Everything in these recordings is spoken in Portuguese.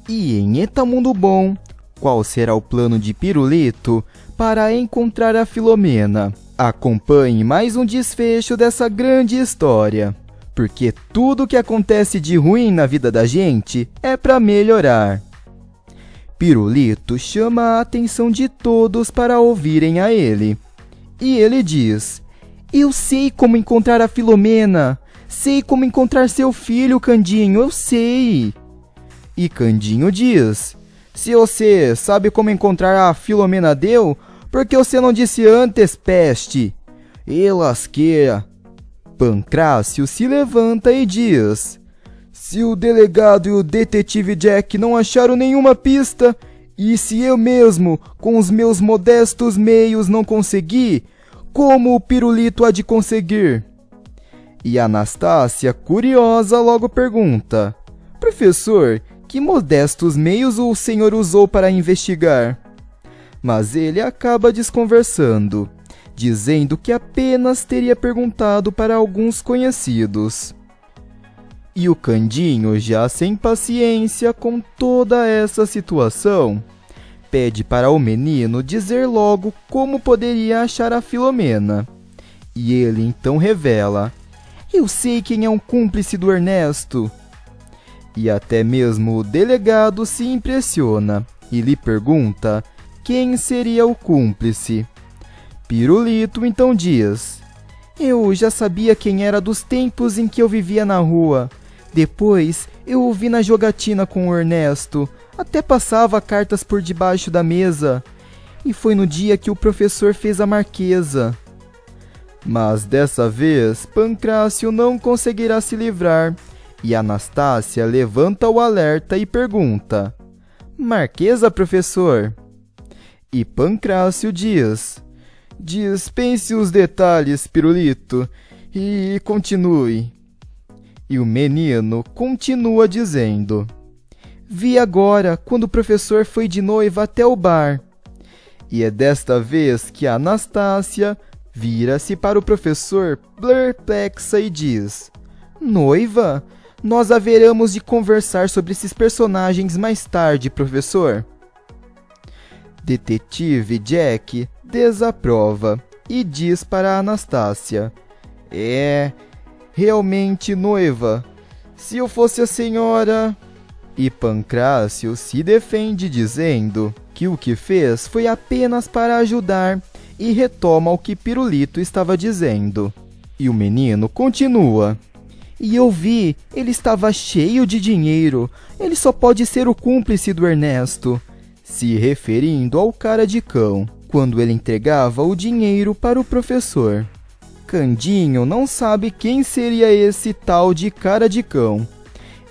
E em Eta Mundo Bom, qual será o plano de Pirulito para encontrar a Filomena? Acompanhe mais um desfecho dessa grande história, porque tudo que acontece de ruim na vida da gente é para melhorar. Pirulito chama a atenção de todos para ouvirem a ele. E ele diz: "Eu sei como encontrar a Filomena. Sei como encontrar seu filho, Candinho, eu sei." E Candinho diz: "Se você sabe como encontrar a Filomena Deu, por que você não disse antes, peste?" "E lasqueira." Pancrácio se levanta e diz: "Se o delegado e o detetive Jack não acharam nenhuma pista, e se eu mesmo, com os meus modestos meios, não consegui, como o Pirulito há de conseguir?" E Anastácia, curiosa, logo pergunta: "Professor, que modestos meios o senhor usou para investigar?" Mas ele acaba desconversando, dizendo que apenas teria perguntado para alguns conhecidos. E o Candinho, já sem paciência com toda essa situação, pede para o menino dizer logo como poderia achar a Filomena. E ele então revela: "Eu sei quem é um cúmplice do Ernesto." E até mesmo o delegado se impressiona e lhe pergunta quem seria o cúmplice. Pirulito então diz: "Eu já sabia quem era dos tempos em que eu vivia na rua. Depois eu o vi na jogatina com o Ernesto, até passava cartas por debaixo da mesa. E foi no dia que o professor fez a Marquesa." Mas dessa vez Pancrácio não conseguirá se livrar, e Anastácia levanta o alerta e pergunta: "Marquesa, professor?" E Pancrácio diz: "Dispense os detalhes, Pirulito, e continue." E o menino continua dizendo: "Vi agora, quando o professor foi de noiva até o bar." E é desta vez que a Anastácia vira-se para o professor perplexa e diz: "Noiva? Nós haveremos de conversar sobre esses personagens mais tarde, professor." Detetive Jack desaprova e diz para a Anastácia: Realmente, noiva. Se eu fosse a senhora..." E Pancrácio se defende dizendo que o que fez foi apenas para ajudar e retoma o que Pirulito estava dizendo. E o menino continua: "E eu vi, ele estava cheio de dinheiro. Ele só pode ser o cúmplice do Ernesto." Se referindo ao cara de cão, quando ele entregava o dinheiro para o professor. Candinho não sabe quem seria esse tal de cara de cão.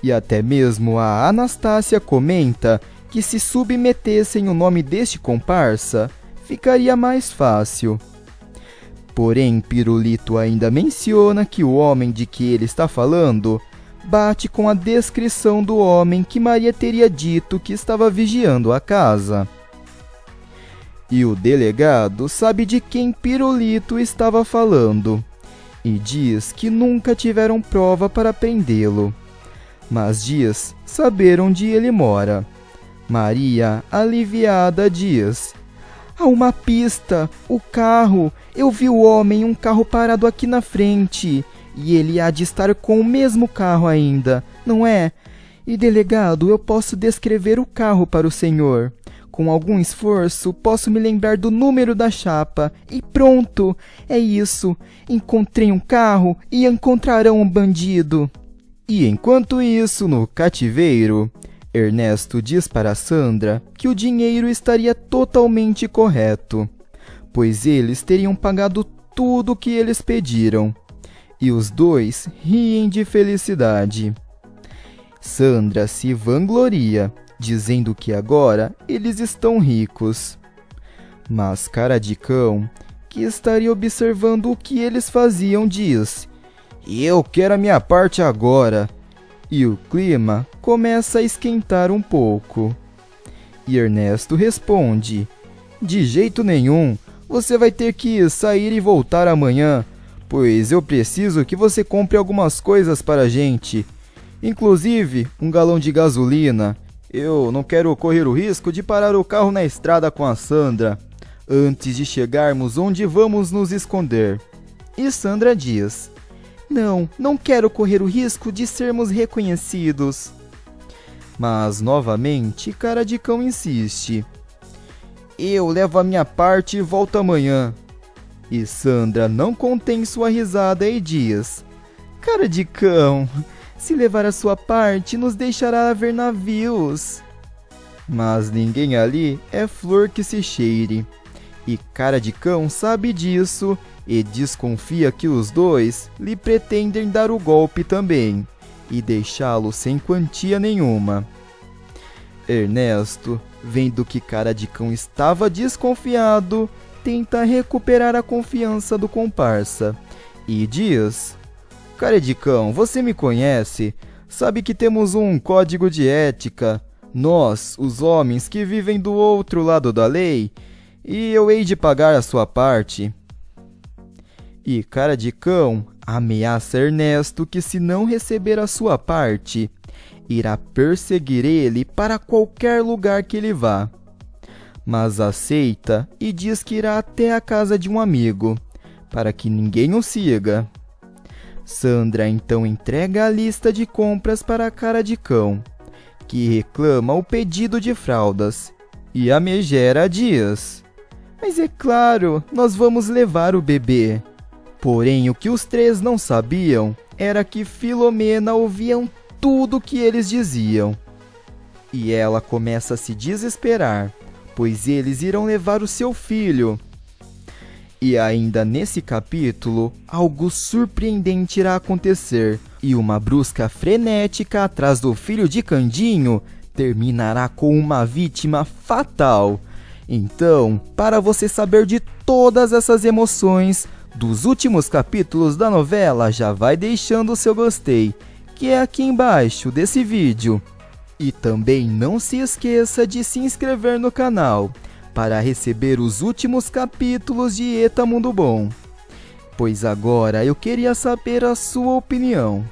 E até mesmo a Anastácia comenta que se submetessem o nome deste comparsa, ficaria mais fácil. Porém, Pirulito ainda menciona que o homem de que ele está falando bate com a descrição do homem que Maria teria dito que estava vigiando a casa. E o delegado sabe de quem Pirulito estava falando e diz que nunca tiveram prova para prendê-lo, mas diz saber onde ele mora. Maria, aliviada, diz: "Há uma pista, o carro. Eu vi o homem em um carro parado aqui na frente. E ele há de estar com o mesmo carro ainda, não é? E, delegado, eu posso descrever o carro para o senhor. Com algum esforço, posso me lembrar do número da chapa. E pronto! É isso. Encontrei um carro e encontrarão um bandido." E enquanto isso, no cativeiro, Ernesto diz para Sandra que o dinheiro estaria totalmente correto, pois eles teriam pagado tudo o que eles pediram. E os dois riem de felicidade. Sandra se vangloria, dizendo que agora eles estão ricos. Mas cara de cão, que estaria observando o que eles faziam, diz: "Eu quero a minha parte agora." E o clima começa a esquentar um pouco. E Ernesto responde: "De jeito nenhum, você vai ter que sair e voltar amanhã, pois eu preciso que você compre algumas coisas para a gente, inclusive um galão de gasolina, Eu não quero correr o risco de parar o carro na estrada com a Sandra antes de chegarmos onde vamos nos esconder. E Sandra diz: não quero correr o risco de sermos reconhecidos. Mas novamente Cara de Cão insiste: eu levo a minha parte e volto amanhã. E Sandra não contém sua risada e diz: Cara de Cão, se levar a sua parte, nos deixará ver navios. Mas ninguém ali é flor que se cheire. E Cara de Cão sabe disso e desconfia que os dois lhe pretendem dar o golpe também e deixá-lo sem quantia nenhuma. Ernesto, vendo que Cara de Cão estava desconfiado, tenta recuperar a confiança do comparsa e diz: Cara de Cão, você me conhece, sabe que temos um código de ética, nós, os homens que vivem do outro lado da lei, e eu hei de pagar a sua parte. E Cara de Cão ameaça Ernesto que, se não receber a sua parte, irá perseguir ele para qualquer lugar que ele vá. Mas aceita e diz que irá até a casa de um amigo, para que ninguém o siga. Sandra então entrega a lista de compras para Cara de Cão, que reclama o pedido de fraldas, e a megera diz: mas é claro, nós vamos levar o bebê. Porém, o que os três não sabiam era que Filomena ouvia tudo o que eles diziam. E ela começa a se desesperar, pois eles irão levar o seu filho. E ainda nesse capítulo, algo surpreendente irá acontecer, e uma busca frenética atrás do filho de Candinho terminará com uma vítima fatal. Então, para você saber de todas essas emoções dos últimos capítulos da novela, já vai deixando o seu gostei, que é aqui embaixo desse vídeo. E também não se esqueça de se inscrever no canal para receber os últimos capítulos de Eta Mundo Bom. Pois agora eu queria saber a sua opinião,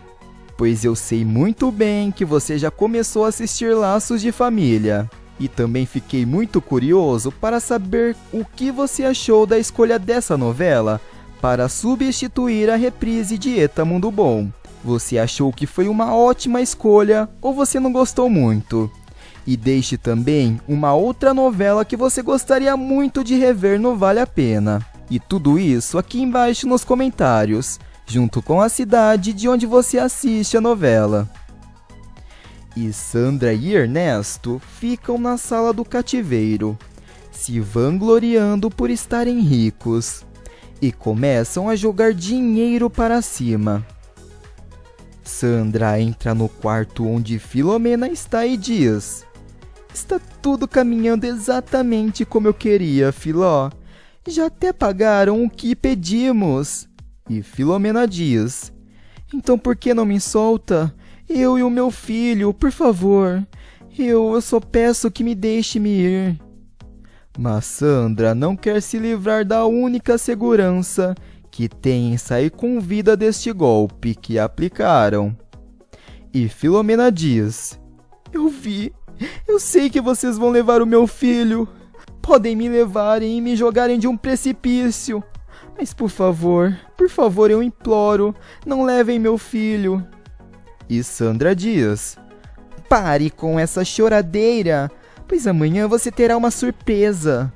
pois eu sei muito bem que você já começou a assistir Laços de Família. E também fiquei muito curioso para saber o que você achou da escolha dessa novela para substituir a reprise de Eta Mundo Bom. Você achou que foi uma ótima escolha ou você não gostou muito? E deixe também uma outra novela que você gostaria muito de rever no Vale a Pena. E tudo isso aqui embaixo nos comentários, junto com a cidade de onde você assiste a novela. E Sandra e Ernesto ficam na sala do cativeiro, se vangloriando por estarem ricos, e começam a jogar dinheiro para cima. Sandra entra no quarto onde Filomena está e diz: está tudo caminhando exatamente como eu queria, Filó. Já até pagaram o que pedimos. E Filomena diz: então por que não me solta? Eu e o meu filho, por favor. Eu só peço que me deixe-me ir. Mas Sandra não quer se livrar da única segurança que tem em sair com vida deste golpe que aplicaram. E Filomena diz: eu sei que vocês vão levar o meu filho. Podem me levarem e me jogarem de um precipício. Mas por favor, eu imploro, não levem meu filho. E Sandra diz: pare com essa choradeira, pois amanhã você terá uma surpresa.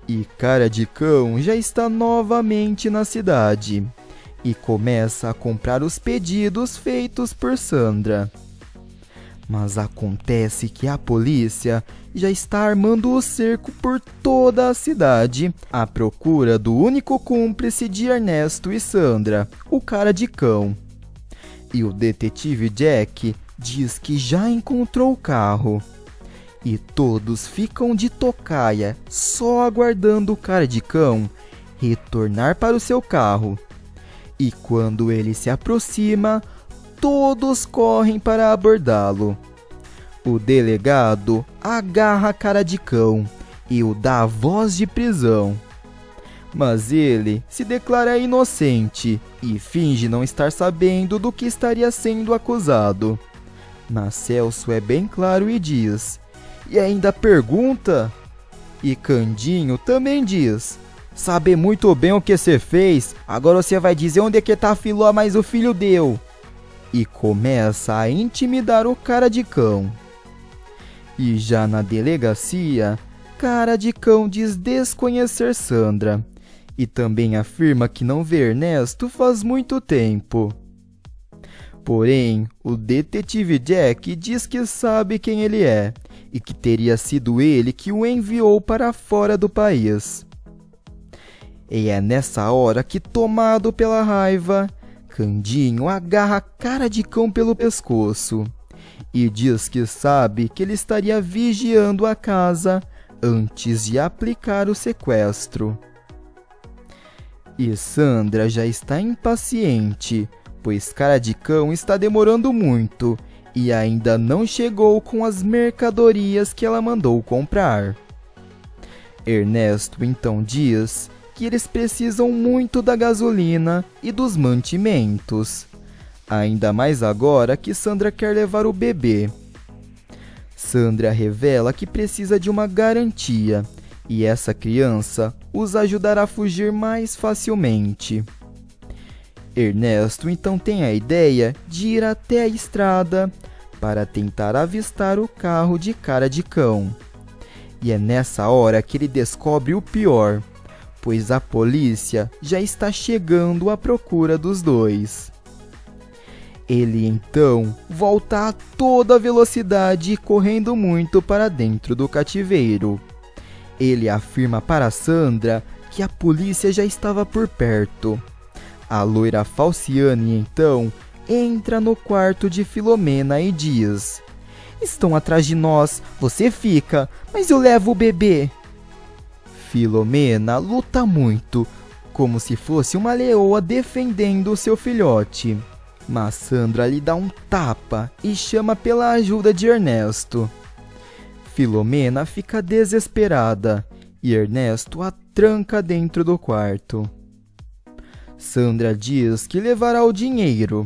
E Cara de Cão já está novamente na cidade e começa a comprar os pedidos feitos por Sandra. Mas acontece que a polícia já está armando o cerco por toda a cidade à procura do único cúmplice de Ernesto e Sandra, o Cara de Cão. E o detetive Jack diz que já encontrou o carro. E todos ficam de tocaia, só aguardando o Cara de Cão retornar para o seu carro. E quando ele se aproxima, todos correm para abordá-lo. O delegado agarra Cara de Cão e o dá a voz de prisão. Mas ele se declara inocente e finge não estar sabendo do que estaria sendo acusado. Mas Celso é bem claro e diz: e ainda pergunta? E Candinho também diz: sabe muito bem o que você fez, agora você vai dizer onde é que tá a Filó, mas o filho deu. E começa a intimidar o cara de cão. E já na delegacia, cara de cão diz desconhecer Sandra. E também afirma que não vê Ernesto faz muito tempo. Porém, o detetive Jack diz que sabe quem ele é e que teria sido ele que o enviou para fora do país. E é nessa hora que, tomado pela raiva, Candinho agarra a cara de cão pelo pescoço e diz que sabe que ele estaria vigiando a casa antes de aplicar o sequestro. E Sandra já está impaciente, pois cara de cão está demorando muito e ainda não chegou com as mercadorias que ela mandou comprar. Ernesto então diz que eles precisam muito da gasolina e dos mantimentos, ainda mais agora que Sandra quer levar o bebê. Sandra revela que precisa de uma garantia e essa criança os ajudará a fugir mais facilmente. Ernesto então tem a ideia de ir até a estrada para tentar avistar o carro de cara de cão. E é nessa hora que ele descobre o pior, pois a polícia já está chegando à procura dos dois. Ele então volta a toda velocidade, correndo muito para dentro do cativeiro. Ele afirma para Sandra que a polícia já estava por perto. A loira Falciane então entra no quarto de Filomena e diz: estão atrás de nós, você fica, mas eu levo o bebê. Filomena luta muito, como se fosse uma leoa defendendo o seu filhote. Mas Sandra lhe dá um tapa e chama pela ajuda de Ernesto. Filomena fica desesperada e Ernesto a tranca dentro do quarto. Sandra diz que levará o dinheiro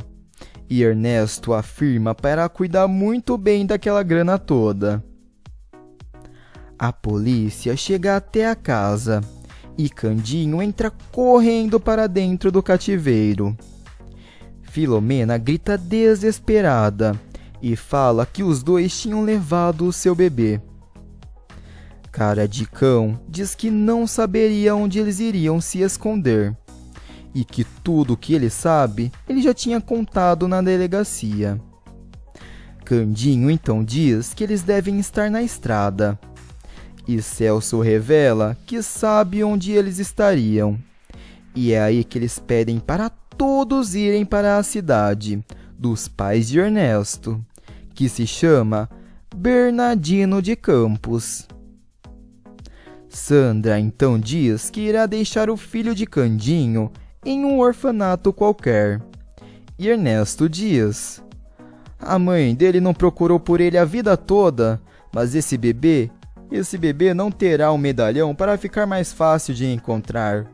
e Ernesto afirma para cuidar muito bem daquela grana toda. A polícia chega até a casa e Candinho entra correndo para dentro do cativeiro. Filomena grita desesperada e fala que os dois tinham levado o seu bebê. Cara de cão diz que não saberia onde eles iriam se esconder e que tudo o que ele sabe ele já tinha contado na delegacia. Candinho então diz que eles devem estar na estrada. E Celso revela que sabe onde eles estariam. E é aí que eles pedem para todos irem para a cidade dos pais de Ernesto, que se chama Bernardino de Campos. Sandra então diz que irá deixar o filho de Candinho em um orfanato qualquer. E Ernesto diz: a mãe dele não procurou por ele a vida toda, mas esse bebê não terá um medalhão para ficar mais fácil de encontrar.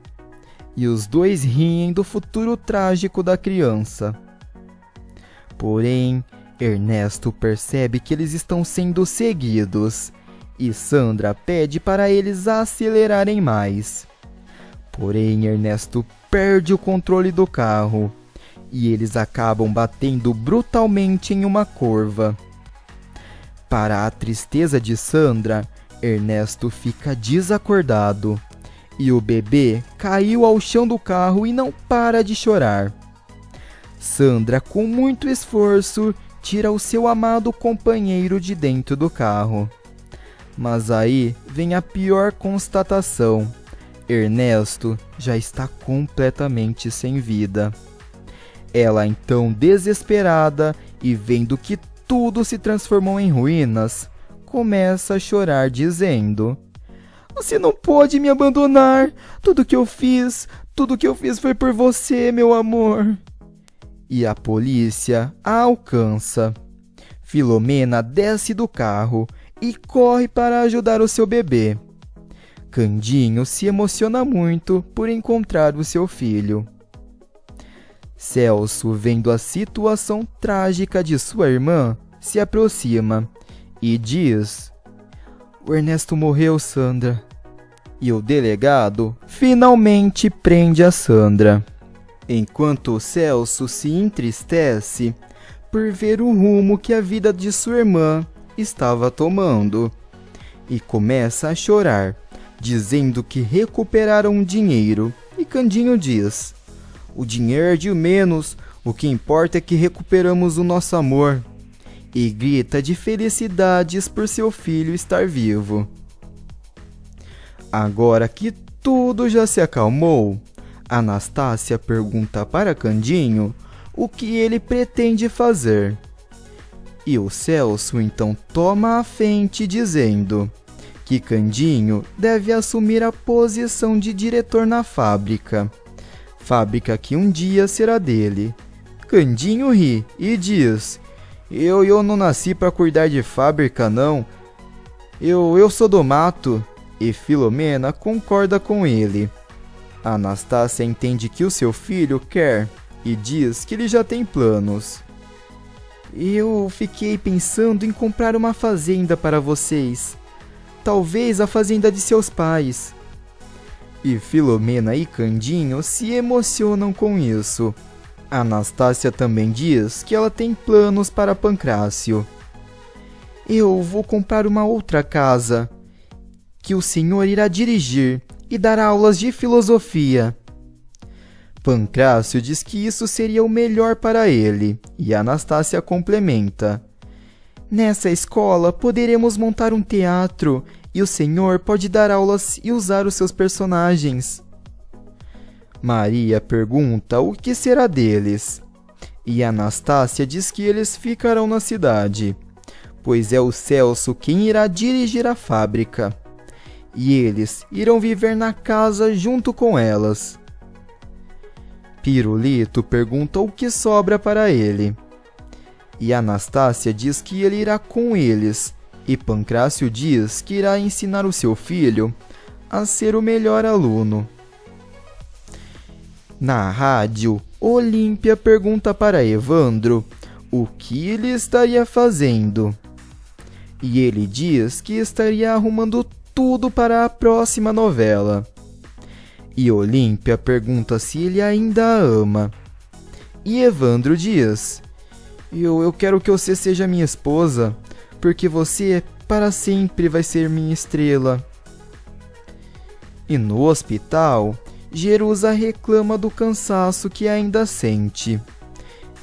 E os dois riem do futuro trágico da criança. Porém, Ernesto percebe que eles estão sendo seguidos e Sandra pede para eles acelerarem mais. Porém, Ernesto perde o controle do carro e eles acabam batendo brutalmente em uma curva. Para a tristeza de Sandra, Ernesto fica desacordado e o bebê caiu ao chão do carro e não para de chorar. Sandra, com muito esforço, tira o seu amado companheiro de dentro do carro. Mas aí vem a pior constatação: Ernesto já está completamente sem vida. Ela então, desesperada e vendo que tudo se transformou em ruínas, começa a chorar dizendo: você não pode me abandonar, tudo que eu fiz foi por você, meu amor. E a polícia a alcança. Filomena desce do carro e corre para ajudar o seu bebê. Candinho se emociona muito por encontrar o seu filho. Celso, vendo a situação trágica de sua irmã, se aproxima e diz: "O Ernesto morreu, Sandra." E o delegado finalmente prende a Sandra, enquanto o Celso se entristece por ver o rumo que a vida de sua irmã estava tomando e começa a chorar, dizendo que recuperaram o dinheiro. E Candinho diz: "O dinheiro é de menos, o que importa é que recuperamos o nosso amor." E grita de felicidades por seu filho estar vivo. Agora que tudo já se acalmou, Anastácia pergunta para Candinho o que ele pretende fazer. E o Celso então toma a frente dizendo que Candinho deve assumir a posição de diretor na fábrica fábrica que um dia será dele. Candinho ri e diz: Eu não nasci para cuidar de fábrica, não. Eu sou do mato." E Filomena concorda com ele. Anastácia entende que o seu filho quer e diz que ele já tem planos. "Eu fiquei pensando em comprar uma fazenda para vocês. Talvez a fazenda de seus pais." E Filomena e Candinho se emocionam com isso. Anastácia também diz que ela tem planos para Pancrácio. "Eu vou comprar uma outra casa, que o senhor irá dirigir e dar aulas de filosofia." Pancrácio diz que isso seria o melhor para ele, e Anastácia complementa: "Nessa escola poderemos montar um teatro, e o senhor pode dar aulas e usar os seus personagens." Maria pergunta o que será deles, e Anastácia diz que eles ficarão na cidade, pois é o Celso quem irá dirigir a fábrica, e eles irão viver na casa junto com elas. Pirulito pergunta o que sobra para ele, e Anastácia diz que ele irá com eles, e Pancrácio diz que irá ensinar o seu filho a ser o melhor aluno. Na rádio, Olímpia pergunta para Evandro o que ele estaria fazendo, e ele diz que estaria arrumando tudo para a próxima novela. E Olímpia pergunta se ele ainda a ama. E Evandro diz: Eu quero que você seja minha esposa, porque você para sempre vai ser minha estrela." E no hospital, Jerusa reclama do cansaço que ainda sente.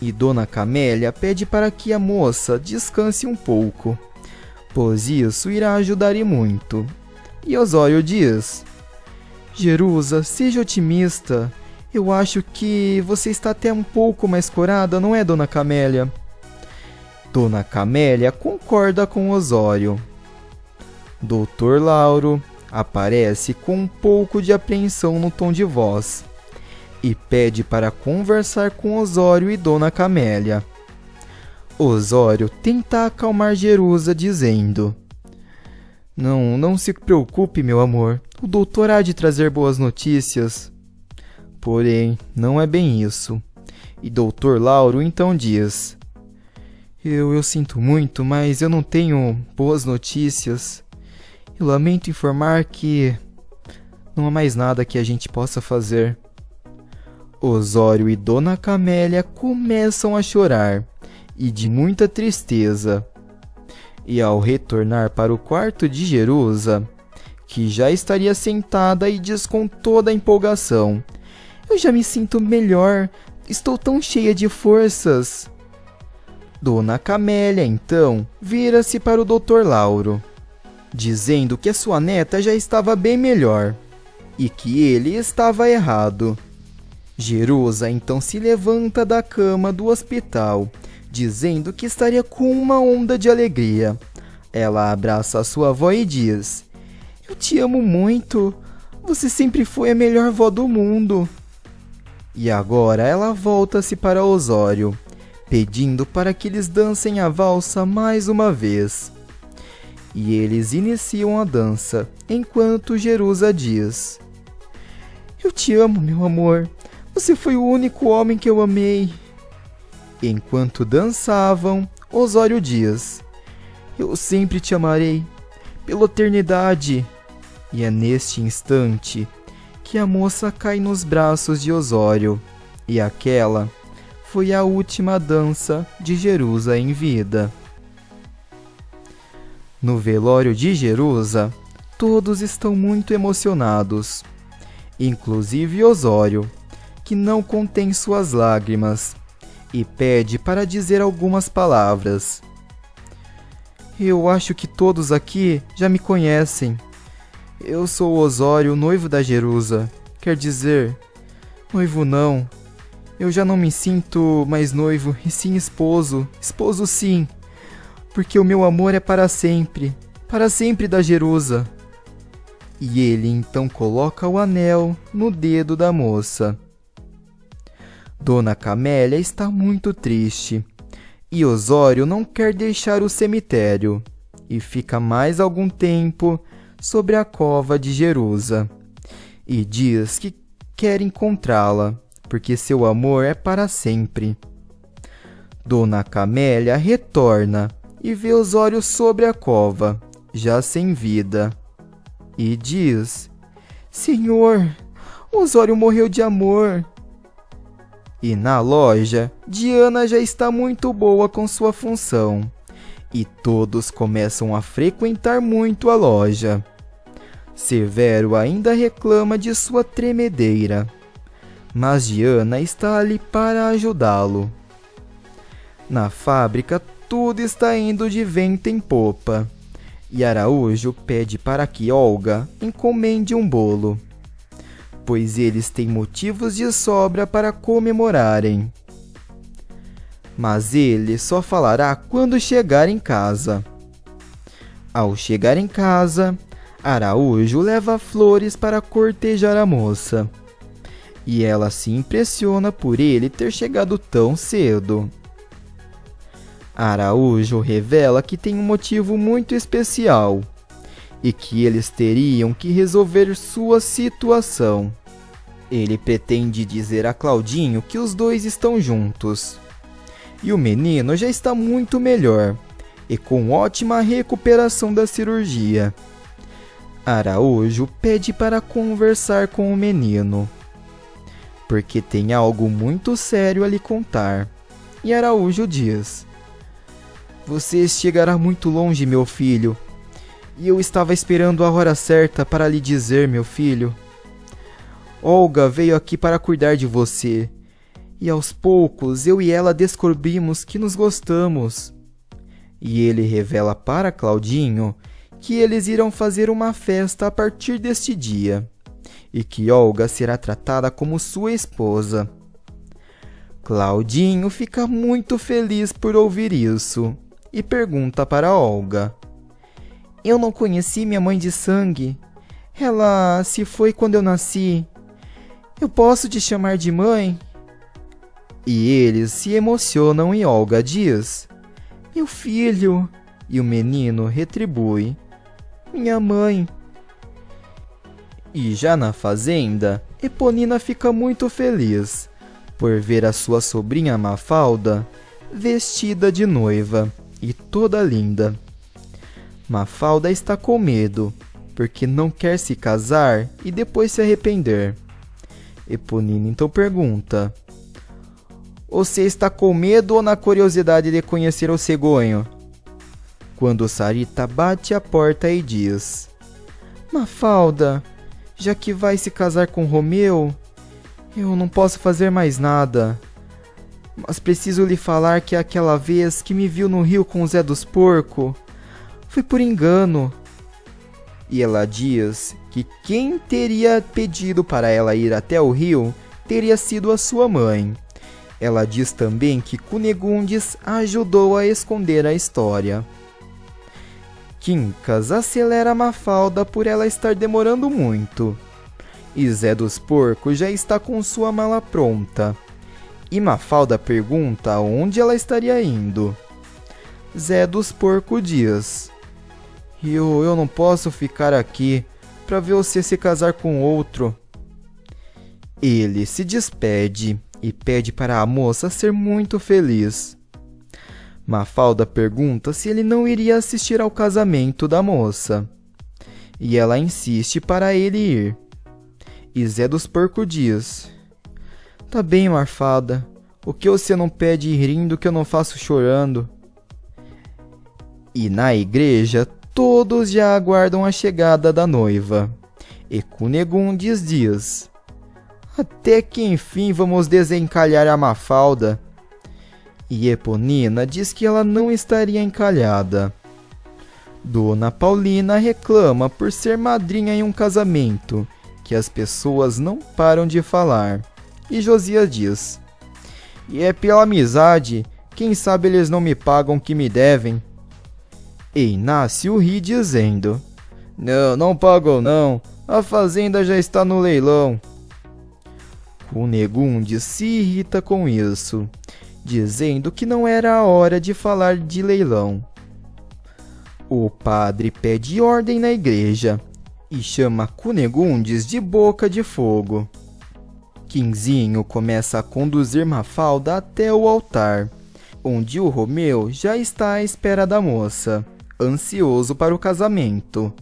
E Dona Camélia pede para que a moça descanse um pouco, pois isso irá ajudar e muito. E Osório diz: "Jerusa, seja otimista. Eu acho que você está até um pouco mais curada, não é, Dona Camélia?" Dona Camélia concorda com Osório. Dr. Lauro aparece com um pouco de apreensão no tom de voz e pede para conversar com Osório e Dona Camélia. Osório tenta acalmar Jerusa dizendo: Não se preocupe, meu amor. O doutor há de trazer boas notícias." Porém, não é bem isso. E Dr. Lauro então diz: Eu sinto muito, mas eu não tenho boas notícias. Eu lamento informar que não há mais nada que a gente possa fazer." Osório e Dona Camélia começam a chorar, e de muita tristeza. E ao retornar para o quarto de Jerusa, que já estaria sentada, e diz com toda a empolgação: "Eu já me sinto melhor, estou tão cheia de forças." Dona Camélia, então, vira-se para o Dr. Lauro, dizendo que a sua neta já estava bem melhor, e que ele estava errado. Jerusa, então, se levanta da cama do hospital, dizendo que estaria com uma onda de alegria. Ela abraça a sua avó e diz: "Eu te amo muito. Você sempre foi a melhor vó do mundo." E agora ela volta-se para Osório, pedindo para que eles dancem a valsa mais uma vez. E eles iniciam a dança, enquanto Jerusa diz: "Eu te amo, meu amor. Você foi o único homem que eu amei." Enquanto dançavam, Osório diz: eu sempre te amarei, pela eternidade. E é neste instante que a moça cai nos braços de Osório, e aquela foi a última dança de Jerusa em vida. No velório de Jerusa, todos estão muito emocionados, inclusive Osório, que não contém suas lágrimas, e pede para dizer algumas palavras. Eu acho que todos aqui já me conhecem. Eu sou Osório, noivo da Jerusa. Quer dizer, noivo não. Eu já não me sinto mais noivo, e sim esposo. Esposo sim, porque o meu amor é para sempre da Jerusa. E ele então coloca o anel no dedo da moça. Dona Camélia está muito triste, e Osório não quer deixar o cemitério, e fica mais algum tempo sobre a cova de Jerusa, e diz que quer encontrá-la, porque seu amor é para sempre. Dona Camélia retorna e vê Osório sobre a cova, já sem vida, e diz: Senhor, Osório morreu de amor. E na loja, Diana já está muito boa com sua função, e todos começam a frequentar muito a loja. Severo ainda reclama de sua tremedeira, mas Diana está ali para ajudá-lo. Na fábrica, tudo está indo de vento em popa, e Araújo pede para que Olga encomende um bolo, pois eles têm motivos de sobra para comemorarem. Mas ele só falará quando chegar em casa. Ao chegar em casa, Araújo leva flores para cortejar a moça, e ela se impressiona por ele ter chegado tão cedo. Araújo revela que tem um motivo muito especial e que eles teriam que resolver sua situação. Ele pretende dizer a Claudinho que os dois estão juntos, e o menino já está muito melhor e com ótima recuperação da cirurgia. Araújo pede para conversar com o menino, porque tem algo muito sério a lhe contar. E Araújo diz: Você chegará muito longe, meu filho, e eu estava esperando a hora certa para lhe dizer, meu filho. Olga veio aqui para cuidar de você, e aos poucos eu e ela descobrimos que nos gostamos. E ele revela para Claudinho que eles irão fazer uma festa a partir deste dia, e que Olga será tratada como sua esposa. Claudinho fica muito feliz por ouvir isso, e pergunta para Olga: Eu não conheci minha mãe de sangue. Ela se foi quando eu nasci. Eu posso te chamar de mãe? E eles se emocionam e Olga diz: Meu filho. E o menino retribui: Minha mãe. E já na fazenda, Eponina fica muito feliz por ver a sua sobrinha Mafalda vestida de noiva e toda linda. Mafalda está com medo, porque não quer se casar e depois se arrepender. Eponina então pergunta: Você está com medo ou na curiosidade de conhecer o cegonho? Quando Sarita bate a porta e diz: Mafalda, já que vai se casar com Romeu, eu não posso fazer mais nada. Mas preciso lhe falar que aquela vez que me viu no rio com o Zé dos Porcos, foi por engano. E ela diz que quem teria pedido para ela ir até o rio teria sido a sua mãe. Ela diz também que Cunegundes ajudou a esconder a história. Quincas acelera Mafalda por ela estar demorando muito. E Zé dos Porcos já está com sua mala pronta. E Mafalda pergunta onde ela estaria indo. Zé dos Porcos diz: Eu não posso ficar aqui para ver você se casar com outro. Ele se despede e pede para a moça ser muito feliz. Mafalda pergunta se ele não iria assistir ao casamento da moça. E ela insiste para ele ir. E Zé dos Porcos diz: Tá bem, Mafalda. O que você não pede rindo que eu não faço chorando? E na igreja, todos já aguardam a chegada da noiva. E Cunegondes diz: Até que enfim vamos desencalhar a Mafalda. E Eponina diz que ela não estaria encalhada. Dona Paulina reclama por ser madrinha em um casamento, que as pessoas não param de falar. E Josias diz: E é pela amizade, quem sabe eles não me pagam o que me devem. E Inácio ri dizendo: Não pagam não, a fazenda já está no leilão. Cunegondes se irrita com isso, dizendo que não era a hora de falar de leilão. O padre pede ordem na igreja e chama Cunegondes de Boca de Fogo. Quinzinho começa a conduzir Mafalda até o altar, onde o Romeu já está à espera da moça, ansioso para o casamento.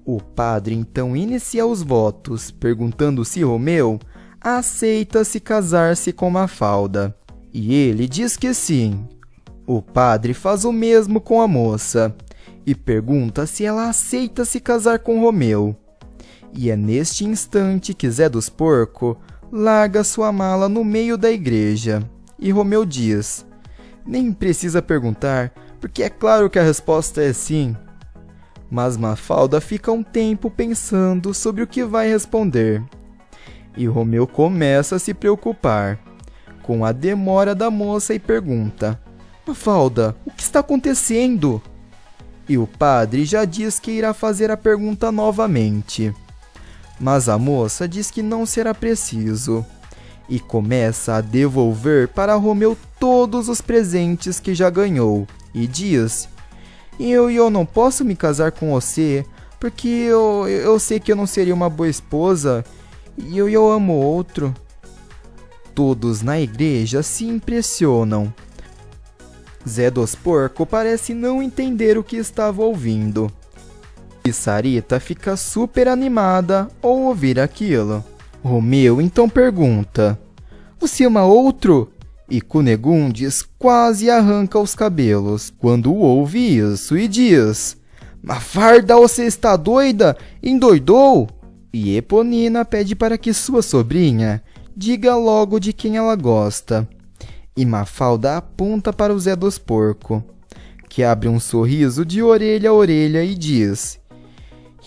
O padre então inicia os votos, perguntando se Romeu aceita se casar-se com Mafalda. E ele diz que sim. O padre faz o mesmo com a moça e pergunta se ela aceita se casar com Romeu. E é neste instante que Zé dos Porcos larga sua mala no meio da igreja. E Romeu diz: Nem precisa perguntar, porque é claro que a resposta é sim. Mas Mafalda fica um tempo pensando sobre o que vai responder. E Romeu começa a se preocupar com a demora da moça e pergunta: Mafalda, o que está acontecendo? E o padre já diz que irá fazer a pergunta novamente. Mas a moça diz que não será preciso. E começa a devolver para Romeu todos os presentes que já ganhou. E diz: Eu não posso me casar com você, porque eu sei que eu não seria uma boa esposa, e eu amo outro. Todos na igreja se impressionam. Zé dos Porcos parece não entender o que estava ouvindo. E Sarita fica super animada ao ouvir aquilo. Romeu então pergunta: Você ama outro? E Cunegondes quase arranca os cabelos quando ouve isso e diz: Mafalda, você está doida? Endoidou? E Eponina pede para que sua sobrinha diga logo de quem ela gosta. E Mafalda aponta para o Zé dos Porcos, que abre um sorriso de orelha a orelha e diz: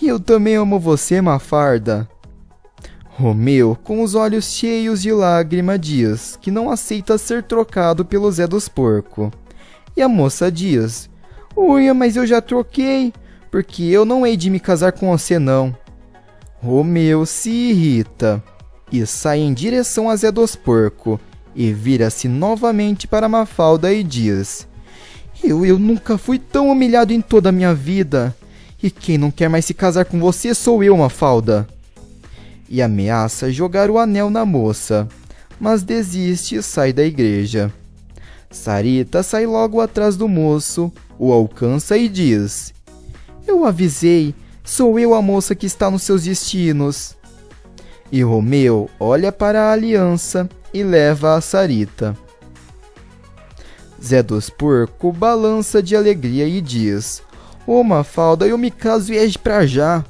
Eu também amo você, Mafalda. Romeu, com os olhos cheios de lágrima, diz que não aceita ser trocado pelo Zé dos Porcos. E a moça diz: Ui, mas eu já troquei, porque eu não hei de me casar com você não. Romeu se irrita e sai em direção a Zé dos Porcos e vira-se novamente para Mafalda e diz: Eu nunca fui tão humilhado em toda a minha vida, e quem não quer mais se casar com você sou eu, Mafalda. E ameaça jogar o anel na moça, mas desiste e sai da igreja. Sarita sai logo atrás do moço, o alcança e diz: Eu avisei, sou eu a moça que está nos seus destinos. E Romeu olha para a aliança e leva a Sarita. Zé dos Porcos balança de alegria e diz: Ô Mafalda, eu me caso e é pra já.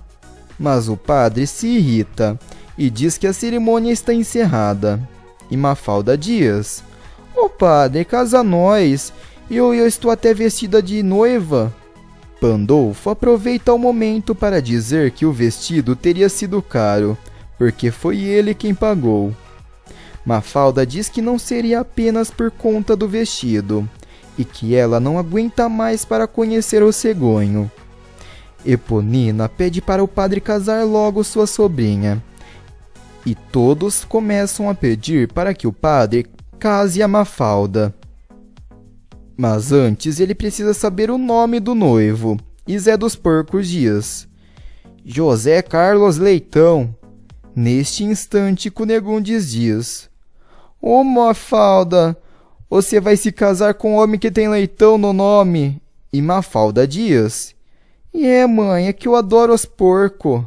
Mas o padre se irrita e diz que a cerimônia está encerrada. E Mafalda diz: Ô padre, casa nós, eu estou até vestida de noiva. Pandolfo aproveita o momento para dizer que o vestido teria sido caro, porque foi ele quem pagou. Mafalda diz que não seria apenas por conta do vestido, e que ela não aguenta mais para conhecer o cegonho. Eponina pede para o padre casar logo sua sobrinha, e todos começam a pedir para que o padre case a Mafalda. Mas antes ele precisa saber o nome do noivo, e Zé dos Porcos diz: José Carlos Leitão. Neste instante, Cunegondes diz: Ô Mafalda, Você vai se casar com um homem que tem leitão no nome? E Mafalda diz: mãe, é que eu adoro os porcos.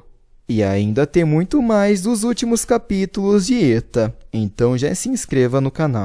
E ainda tem muito mais dos últimos capítulos de Eta, então já se inscreva no canal.